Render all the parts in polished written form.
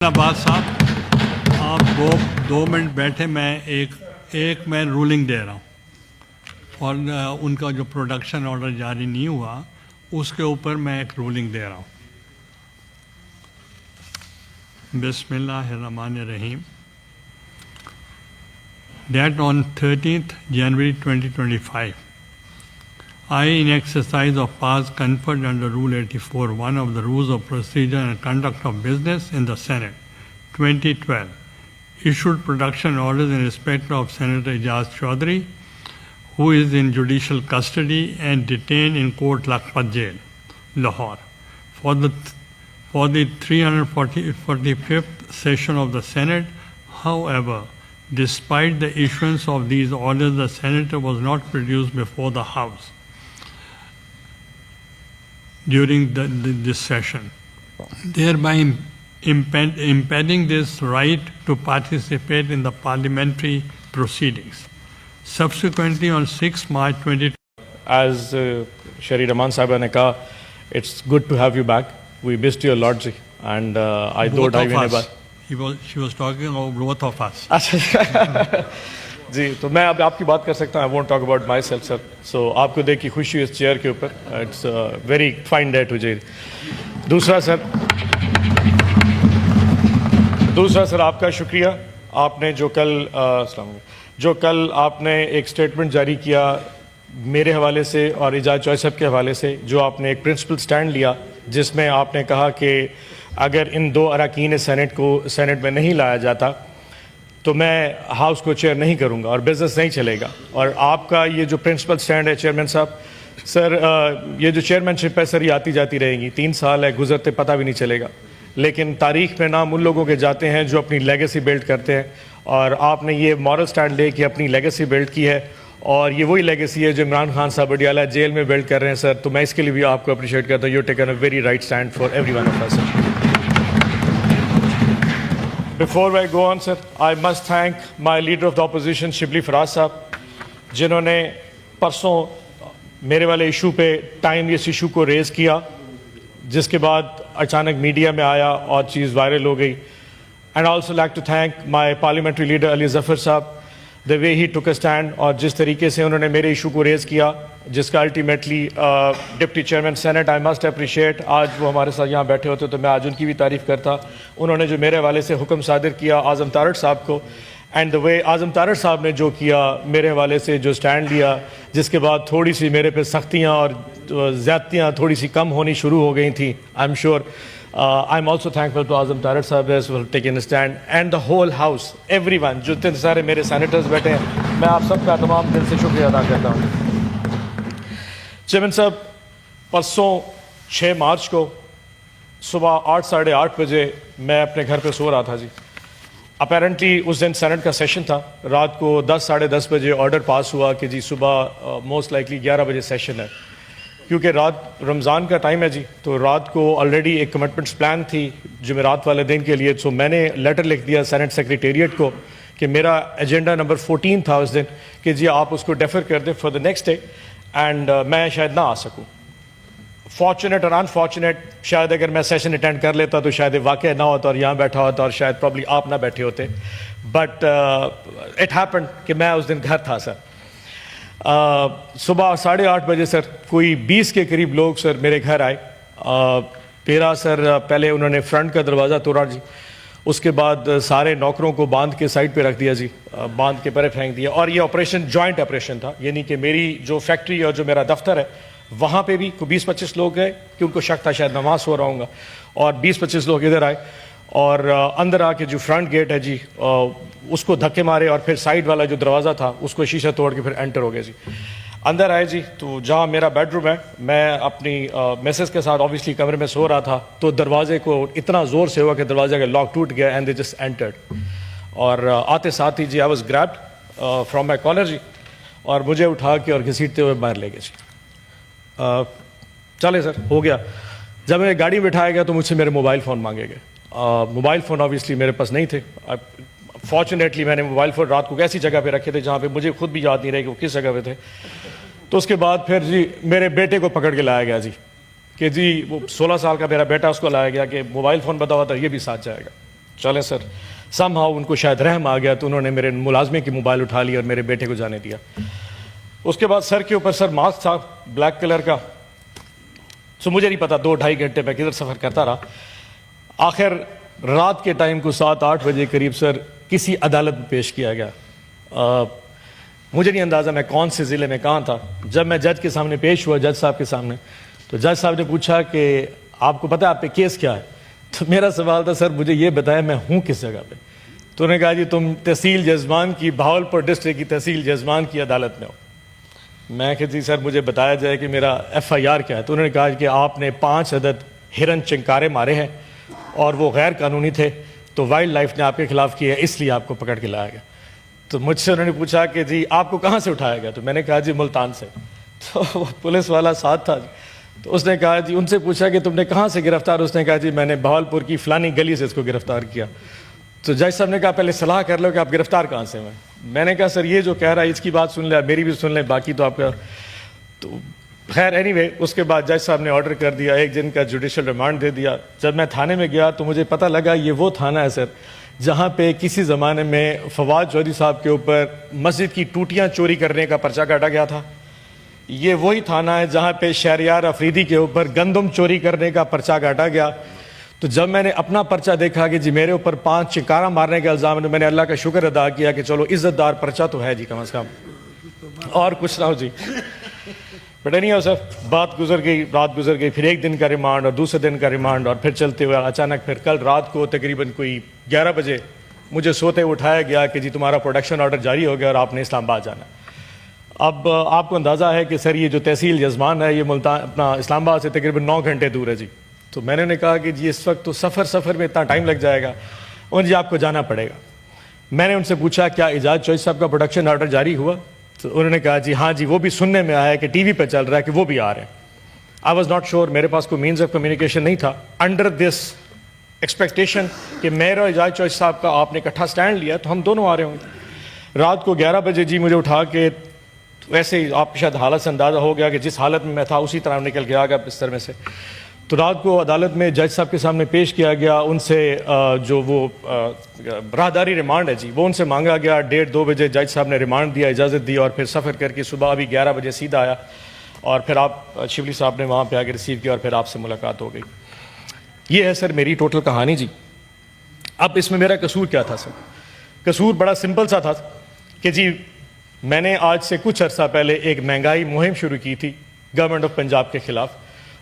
عباس صاحب آپ دو منٹ بیٹھے، میں ایک میں رولنگ دے رہا ہوں اور ان کا جو پروڈکشن آرڈر جاری نہیں ہوا اس کے اوپر میں ایک رولنگ دے رہا ہوں۔ بسم اللہ الرحمن الرحیم۔ That on 13th January 2025, I, in exercise of powers conferred under Rule 84(1) of the Rules of Procedure and Conduct of Business in the Senate, 2012, issued production orders in respect of Senator Ijaz Chaudhary, who is in judicial custody and detained in Court Lakhpat Jail, Lahore, for the 345th session of the Senate. However, despite the issuance of these orders, the Senator was not produced before the House during this session, thereby impeding this right to participate in the parliamentary proceedings. Subsequently, on 6 March 2020, as Shari Rahman Sahaba ne kaha, it's good to have you back. We missed you a lot, ji. And I thought I will. She was talking about both of us. جی تو میں اب آپ کی بات کر سکتا ہوں. I won't talk about myself sir. So آپ کو دیکھ کے خوشی ہوئی اس چیئر کے اوپر. It's very fine day to جی. دوسرا سر آپ کا شکریہ. آپ نے جو کل آپ نے ایک اسٹیٹمنٹ جاری کیا میرے حوالے سے اور اعجاز چوہدری صاحب کے حوالے سے، جو آپ نے ایک پرنسپل سٹینڈ لیا جس میں آپ نے کہا کہ اگر ان دو اراکین سینٹ کو سینٹ میں نہیں لایا جاتا تو میں ہاؤس کو چیئر نہیں کروں گا اور بزنس نہیں چلے گا. اور آپ کا یہ جو پرنسپل سٹینڈ ہے چیئرمین صاحب، سر یہ جو چیئرمین شپ ہے سر یہ آتی جاتی رہے گی. 3 سال ہے گزرتے پتہ بھی نہیں چلے گا، لیکن تاریخ میں نام ان لوگوں کے جاتے ہیں جو اپنی لیگیسی بلڈ کرتے ہیں. اور آپ نے یہ مورل سٹینڈ لے کے اپنی لیگیسی بلڈ کی ہے، اور یہ وہی لیگیسی ہے جو عمران خان صاحب اڈیالہ جیل میں بلڈ کر رہے ہیں سر. تو میں اس کے لیے بھی آپ کو اپریشیٹ کرتا ہوں. You taken a very right stand for every one of us. Before I go on, sir, I must thank my leader of the opposition, Shibli Faraz صاحب، جنہوں نے پرسوں میرے والے ایشو پہ ٹائم اس ایشو کو ریز کیا، جس کے بعد اچانک میڈیا میں آیا اور چیز وائرل ہو گئی. And I also like to thank my parliamentary leader, Ali Zafar صاحب, the way he took a stand اور جس طریقے سے انہوں نے میرے ایشو کو ریز کیا، جس کا ultimately deputy chairman senate I must appreciate. آج وہ ہمارے ساتھ یہاں بیٹھے ہوتے تو میں آج ان کی بھی تعریف کرتا. انہوں نے جو میرے حوالے سے حکم صادر کیا اعظم تارڑ صاحب کو، اینڈ دا وے اعظم تارڑ صاحب نے جو کیا میرے حوالے سے جو سٹینڈ لیا، جس کے بعد تھوڑی سی میرے پہ سختیاں اور زیادتیاں تھوڑی سی کم ہونی شروع ہو گئی تھیں. I am sure I am also thankful to Azam Tarad Sahab as well taking a stand, and the whole house, everyone, جو اتنے سارے میرے سینیٹرز بیٹھے ہیں، میں آپ سب کا تمام دل سے شکریہ ادا کرتا ہوں. چیئرمین صاحب، پرسوں 6 مارچ کو صبح 8 ساڑھے 8 بجے میں اپنے گھر پہ سو رہا تھا جی. اپیرنٹلی اس دن سینٹ کا سیشن تھا. رات کو 10 ساڑھے 10 بجے آرڈر پاس ہوا کہ جی صبح موسٹ لائکلی 11 بجے سیشن ہے، کیونکہ رات رمضان کا ٹائم ہے جی. تو رات کو آلریڈی ایک کمٹمنٹس پلان تھی جمعرات والے دن کے لیے. سو میں نے لیٹر لکھ دیا سینٹ سیکریٹریٹ کو کہ میرا ایجنڈا نمبر 14 تھا اس دن، کہ جی آپ اس کو ڈیفر کر دیں for the next day, and میں شاید نہ آ سکوں. فارچونیٹ اور انفارچونیٹ، شاید اگر میں سیشن اٹینڈ کر لیتا تو شاید واقع نہ ہوتا اور یہاں بیٹھا ہوتا اور شاید پرابلی آپ نہ بیٹھے ہوتے. بٹ اٹ ہیپنڈ کہ میں اس دن گھر تھا سر. صبح 8:30 بجے سر کوئی 20 کے قریب لوگ سر میرے گھر آئے. میرا سر پہلے انہوں نے فرنٹ کا دروازہ توڑا جی، اس کے بعد سارے نوکروں کو باندھ کے سائڈ پہ رکھ دیا جی، باندھ کے پرے پھینک دیا. اور یہ آپریشن جوائنٹ آپریشن تھا، یعنی کہ میری جو فیکٹری اور جو میرا دفتر ہے وہاں پہ بھی کوئی 20-25 لوگ گئے کہ ان کو شک تھا شاید نماز سو رہا ہوں گا، اور 20-25 لوگ ادھر آئے اور اندر آ کے جو فرنٹ گیٹ ہے جی اس کو دھکے مارے، اور پھر سائڈ والا جو دروازہ تھا اس کو شیشہ توڑ کے پھر انٹر ہو گئے جی. اندر آئے جی، تو جہاں میرا بیڈ روم ہے، میں اپنی میسز کے ساتھ آبویسلی کمرے میں سو رہا تھا، تو دروازے کو اتنا زور سے ہوا کہ دروازے کا لاک ٹوٹ گیا، اینڈ دے جسٹ انٹرڈ. اور آتے ساتھ ہی جی I was grabbed from my collar جی، اور مجھے اٹھا کے اور گھسیٹتے ہوئے باہر لے گئے جی. چلے سر ہو گیا. جب میں گاڑی میں بٹھایا گیا تو مجھ سے میرے موبائل فون مانگے گئے. موبائل فون آبویسلی میرے پاس نہیں تھے. فارچونیٹلی میں نے موبائل فون رات کو ایسی جگہ پہ رکھے تھے جہاں پہ مجھے خود بھی یاد نہیں رہے کہ وہ کس جگہ پہ تھے. تو اس کے بعد پھر جی میرے بیٹے کو پکڑ کے لایا گیا جی، کہ جی وہ 16 سال کا میرا بیٹا، اس کو لایا گیا کہ موبائل فون بتا ہوا تھا یہ بھی ساتھ جائے گا. چلیں سر سم ہاؤ ان کو شاید رحم آ گیا تو انہوں نے میرے ملازمے کی موبائل اٹھا لی اور میرے بیٹے کو جانے دیا. اس کے بعد سر کے اوپر سر ماسک تھا بلیک کلر کا. سو مجھے نہیں پتا 2-2.5 گھنٹے میں کدھر سفر کرتا رہا. آخر رات کے ٹائم کو 7-8 بجے قریب سر کسی عدالت میں پیش کیا گیا. مجھے نہیں اندازہ میں کون سے ضلع میں کہاں تھا. جب میں جج کے سامنے پیش ہوا جج صاحب کے سامنے تو جج صاحب نے پوچھا کہ آپ کو پتہ ہے آپ پہ کیس کیا ہے. تو میرا سوال تھا سر مجھے یہ بتایا میں ہوں کس جگہ پہ. تو انہوں نے کہا جی تم تحصیل جزمان کی بہاولپور ڈسٹرکٹ کی تحصیل جزمان کی عدالت میں ہو. میں کہ جی سر مجھے بتایا جائے کہ میرا FIR کیا ہے. تو انہوں نے کہا کہ آپ نے 5 عدد ہرن چنکارے مارے ہیں اور وہ غیر قانونی تھے تو وائلڈ لائف نے آپ کے خلاف کیا ہے اس لیے آپ کو پکڑ کے لایا گیا. تو مجھ سے انہوں نے پوچھا کہ جی آپ کو کہاں سے اٹھایا گیا. تو میں نے کہا جی ملتان سے. تو وہ پولیس والا ساتھ تھا تو اس نے کہا جی ان سے پوچھا کہ تم نے کہاں سے گرفتار. اس نے کہا جی میں نے بہاولپور کی فلانی گلی سے اس کو گرفتار کیا. تو جج صاحب نے کہا پہلے صلاح کر لو کہ آپ گرفتار کہاں سے ہیں. میں نے کہا سر یہ جو کہہ رہا ہے اس کی بات سن لیں میری بھی سن لیں باقی تو آپ کا. تو خیر اینی وے اس کے بعد جج صاحب نے آرڈر کر دیا 1 دن کا جوڈیشل ریمانڈ دے دیا. جب میں تھانے میں گیا تو مجھے پتہ لگا یہ وہ تھانہ ہے سر جہاں پہ کسی زمانے میں فواد چودھری صاحب کے اوپر مسجد کی ٹوٹیاں چوری کرنے کا پرچہ کاٹا گیا تھا. یہ وہی تھانہ ہے جہاں پہ شہریار افریدی کے اوپر گندم چوری کرنے کا پرچہ کاٹا گیا. تو جب میں نے اپنا پرچہ دیکھا کہ جی میرے اوپر 5 چنکارا مارنے کا الزام ہے تو میں نے اللہ کا شکر ادا کیا کہ چلو عزت دار پرچہ تو ہے جی کم از کم اور کچھ نہ ہو جی. بٹ نہیں ہو سر بات گزر گئی رات گزر گئی. پھر 1 دن کا ریمانڈ اور دوسرے دن کا ریمانڈ اور پھر چلتے ہوئے اچانک پھر کل رات کو تقریباً کوئی 11 بجے مجھے سوتے اٹھایا گیا کہ جی تمہارا پروڈکشن آرڈر جاری ہو گیا اور آپ نے اسلام آباد جانا. اب آپ کو اندازہ ہے کہ سر یہ جو تحصیل جزمان ہے یہ ملتان اپنا اسلام آباد سے تقریباً 9 گھنٹے دور ہے جی. تو میں نے کہا کہ جی اس وقت تو سفر میں اتنا ٹائم لگ جائے گا اور جی آپ کو جانا پڑے گا. میں نے ان سے پوچھا کیا اعجاز چوہدری صاحب کا پروڈکشن آرڈر جاری ہوا. تو انہوں نے کہا جی ہاں جی وہ بھی سننے میں آیا ہے کہ ٹی وی پہ چل رہا ہے کہ وہ بھی آ رہے ہیں. آئی واز ناٹ شیور میرے پاس کوئی مینز آف کمیونیکیشن نہیں تھا. انڈر دس ایکسپیکٹیشن کہ میرا اعجاز چوہدری صاحب کا آپ نے اکٹھا سٹینڈ لیا تو ہم دونوں آ رہے ہوں گے. رات کو 11 بجے جی مجھے اٹھا کے ویسے ہی آپ کو شاید حالت سے اندازہ ہو گیا کہ جس حالت میں تھا اسی طرح نکل کے آ گیا بستر میں سے. تو رات کو عدالت میں جج صاحب کے سامنے پیش کیا گیا. ان سے جو وہ راہداری ریمانڈ ہے جی وہ ان سے مانگا گیا. 1:30-2 بجے جج صاحب نے ریمانڈ دیا اجازت دی اور پھر سفر کر کے صبح ابھی 11 بجے سیدھا آیا اور پھر آپ شبلی صاحب نے وہاں پہ آ کے ریسیو کیا اور پھر آپ سے ملاقات ہو گئی. یہ ہے سر میری ٹوٹل کہانی جی. اب اس میں میرا قصور کیا تھا سر. قصور بڑا سمپل سا تھا کہ جی میں نے آج سے کچھ عرصہ پہلے ایک مہنگائی مہم شروع کی تھی گورنمنٹ آف پنجاب کے خلاف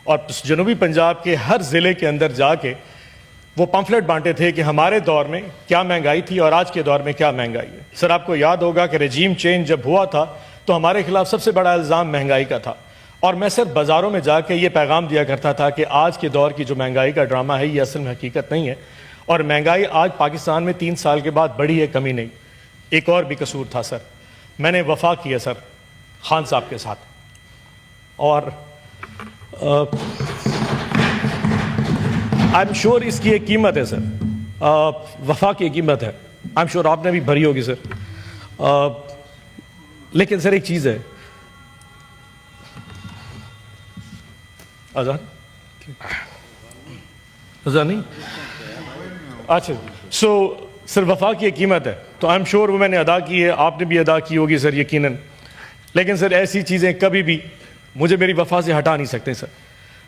اور جنوبی پنجاب کے ہر ضلع کے اندر جا کے وہ پمفلٹ بانٹے تھے کہ ہمارے دور میں کیا مہنگائی تھی اور آج کے دور میں کیا مہنگائی ہے. سر آپ کو یاد ہوگا کہ رجیم چینج جب ہوا تھا تو ہمارے خلاف سب سے بڑا الزام مہنگائی کا تھا اور میں صرف بازاروں میں جا کے یہ پیغام دیا کرتا تھا کہ آج کے دور کی جو مہنگائی کا ڈرامہ ہے یہ اصل میں حقیقت نہیں ہے اور مہنگائی آج پاکستان میں 3 سال کے بعد بڑھی ہے کمی نہیں. ایک اور بھی قصور تھا سر. میں نے وفا کی ہے سر خان صاحب کے ساتھ اور آئی ایم شیور اس کی ایک قیمت ہے سر. وفا کی قیمت ہے آئی ایم شیور آپ نے بھی بھری ہوگی سر. لیکن سر ایک چیز ہے آزاد نہیں اچھا سو سر وفا کی ایک قیمت ہے تو آئی ایم شیور وہ میں نے ادا کی ہے آپ نے بھی ادا کی ہوگی سر یقیناً. لیکن سر ایسی چیزیں کبھی بھی مجھے میری وفا سے ہٹا نہیں سکتے سر.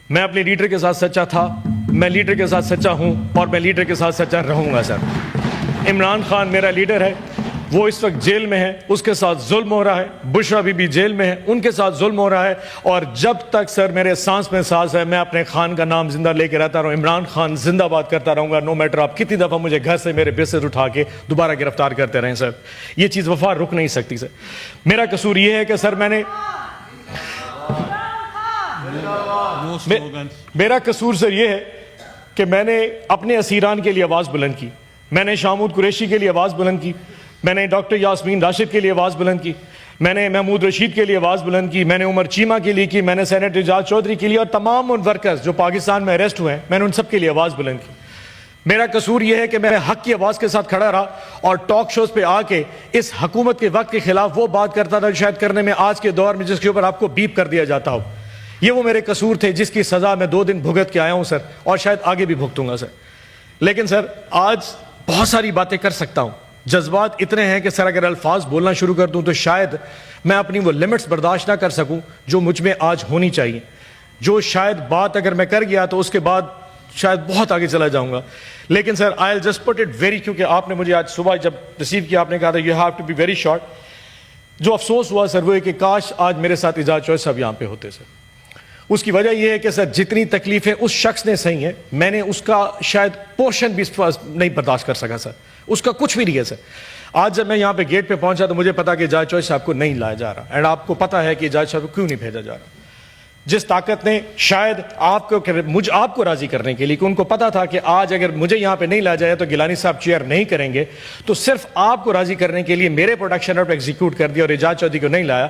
میں اپنے لیڈر کے ساتھ سچا تھا میں لیڈر کے ساتھ سچا ہوں اور میں لیڈر کے ساتھ سچا رہوں گا سر. عمران خان میرا لیڈر ہے وہ اس وقت جیل میں ہے اس کے ساتھ ظلم ہو رہا ہے. بشرا بی بی جیل میں ہے ان کے ساتھ ظلم ہو رہا ہے اور جب تک سر میرے سانس میں سانس ہے میں اپنے خان کا نام زندہ لے کے رہتا رہوں. عمران خان زندہ باد کرتا رہوں گا نو میٹر آپ کتنی دفعہ مجھے گھر سے میرے بسز اٹھا کے دوبارہ گرفتار کرتے رہیں سر. یہ چیز وفا رک نہیں سکتی سر. میرا قصور یہ ہے کہ سر میں نے میرا قصور سر یہ ہے کہ میں نے اپنے اسیران کے لیے آواز بلند کی. میں نے شامود قریشی کے لیے آواز بلند کی. میں نے ڈاکٹر یاسمین راشد کے لیے آواز بلند کی. میں نے محمود رشید کے لیے آواز بلند کی. میں نے عمر چیمہ کے لیے کی. میں نے سینیٹر اعجاز چودھری کے لیے اور تمام ان ورکرز جو پاکستان میں اریسٹ ہوئے ہیں میں نے ان سب کے لیے آواز بلند کی. میرا قصور یہ ہے کہ میں حق کی آواز کے ساتھ کھڑا رہا اور ٹاک شوز پہ آ کے اس حکومت کے وقت کے خلاف وہ بات کرتا تھا شاید کرنے میں آج کے دور میں جس کے اوپر آپ کو بیپ کر دیا جاتا ہو. یہ وہ میرے قصور تھے جس کی سزا میں 2 دن بھگت کے آیا ہوں سر اور شاید آگے بھی بھگتوں گا سر. لیکن سر آج بہت ساری باتیں کر سکتا ہوں, جذبات اتنے ہیں کہ سر اگر الفاظ بولنا شروع کر دوں تو شاید میں اپنی وہ لمٹس برداشت نہ کر سکوں جو مجھ میں آج ہونی چاہیے, جو شاید بات اگر میں کر گیا تو اس کے بعد شاید بہت آگے چلا جاؤں گا. لیکن sir I will just put it very, کیونکہ آپ نے مجھے آج صبح جب ریسیو کیا آپ نے کہا تھا you have to be very short. جو افسوس ہوا سر وہ ہے کہ کاش آج میرے ساتھ اعجاز چوہدری صاحب یہاں پہ ہوتے سر. اس کی وجہ یہ ہے کہ سر جتنی تکلیفیں اس شخص نے سہی ہیں میں نے اس کا شاید پورشن بھی نہیں برداشت کر سکا سر, اس کا کچھ بھی نہیں ہے سر. آج جب میں یہاں پہ گیٹ پہ پہنچا تو مجھے پتا کہ اعجاز چوہدری صاحب کو نہیں لایا جا رہا, اینڈ آپ کو پتا ہے کہ اعجاز صاحب کو کیوں نہیں بھیجا جا رہا. جس طاقت نے شاید آپ کو راضی کرنے کے لیے, کہ ان کو پتا تھا کہ آج اگر مجھے یہاں پہ نہیں لایا جائے تو گیلانی صاحب چیئر نہیں کریں گے, تو صرف آپ کو راضی کرنے کے لیے میرے پروڈکشن آرڈر ایگزیکیوٹ کر دیا اور اعجاز چوہدری کو نہیں لایا.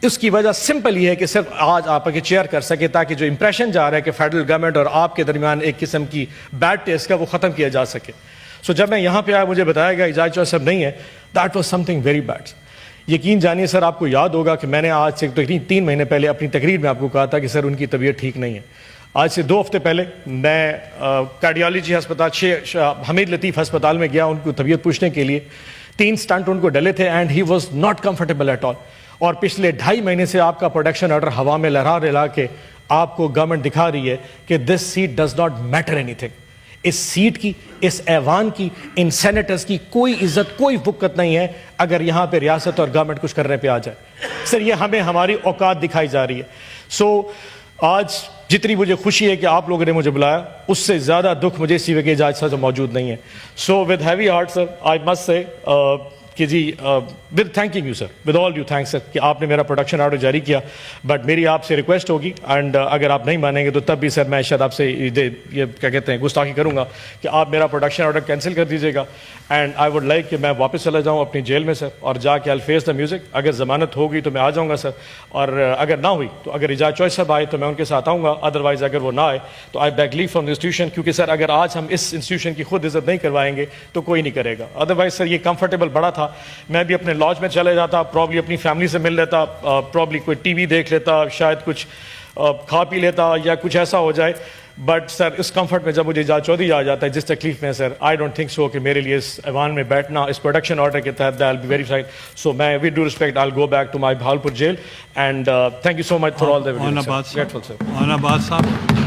اس کی وجہ سمپل یہ ہے کہ صرف آج آپ کے چیئر کر سکے تاکہ جو امپریشن جا رہا ہے کہ فیڈرل گورنمنٹ اور آپ کے درمیان ایک قسم کی بیڈ ٹیسٹ کا وہ ختم کیا جا سکے. سو جب میں یہاں پہ آیا مجھے بتایا گیا اعجاز چوہدری صاحب نہیں ہے, that was some thing very bad. یقین جانیے سر آپ کو یاد ہوگا کہ میں نے آج سے تقریباً 3 مہینے پہلے اپنی تقریر میں آپ کو کہا تھا کہ سر ان کی طبیعت ٹھیک نہیں ہے. آج سے 2 ہفتے پہلے میں کارڈیالوجی ہسپتال حمید لطیف ہسپتال میں گیا ان کو طبیعت پوچھنے کے لیے. 3 سٹنٹ ان کو ڈلے تھے and he was not comfortable at all. اور پچھلے 2.5 مہینے سے آپ کا پروڈکشن آرڈر ہوا میں لہرا کے آپ کو گورنمنٹ دکھا رہی ہے کہ this seat does not matter اینی تھنگ. اس سیٹ کی, اس ایوان کی, ان سینیٹرز کی کوئی عزت کوئی وقت نہیں ہے اگر یہاں پہ ریاست اور گورنمنٹ کچھ کرنے پہ آ جائے. سر یہ ہمیں ہماری اوقات دکھائی جا رہی ہے. سو آج جتنی مجھے خوشی ہے کہ آپ لوگوں نے مجھے بلایا, اس سے زیادہ دکھ مجھے اسی وجہ اعجاز صاحب موجود نہیں ہے. So with heavy heart sir I must say کہ جی with thanking you sir, with all you thanks sir کہ آپ نے میرا پروڈکشن آرڈر جاری کیا. بٹ میری آپ سے ریکویسٹ ہوگی اینڈ اگر آپ نہیں مانیں گے تو تب بھی سر میں شاید آپ سے یہ کیا کہتے ہیں گستاخی کروں گا کہ آپ میرا پروڈکشن آرڈر کینسل کر دیجیے گا. اینڈ آئی ووڈ لائک کہ میں واپس چلا جاؤں اپنی جیل میں سر اور جا کے آئی فیس دا میوزک. اگر ضمانت ہوگی تو میں آ جاؤں گا سر, اور اگر نہ ہوئی تو اگر اعجاز چوہدری صاحب آئے تو میں ان کے ساتھ آؤں گا. ادروائز اگر وہ نہ آئے تو I beg leave from the institution, کیونکہ سر اگر آج ہم اس انسٹیٹیوشن کی خود عزت نہیں کروائیں گے تو کوئی نہیں کرے گا. ادروائز سر یہ کمفرٹیبل بڑا تھا, میں بھی اپنے لاج میں چلے جاتا, پرابلی اپنی فیملی سے مل لیتا, پرابلی کوئی ٹی وی دیکھ لیتا, شاید کچھ کھا پی لیتا یا کچھ ایسا ہو جائے. بٹ سر اس کمفرٹ میں جب مجھے اعجاز چوہدری آ جاتا ہے جس تکلیف میں سر, آئی ڈونٹ تھنک سو کہ میرے لیے اس ایوان میں بیٹھنا اس پروڈکشن آرڈر کے تحت I will be very fine. So میں with due respect I will go back to my Bahawalpur jail and thank you so much for all the videos. آن آباد صاحب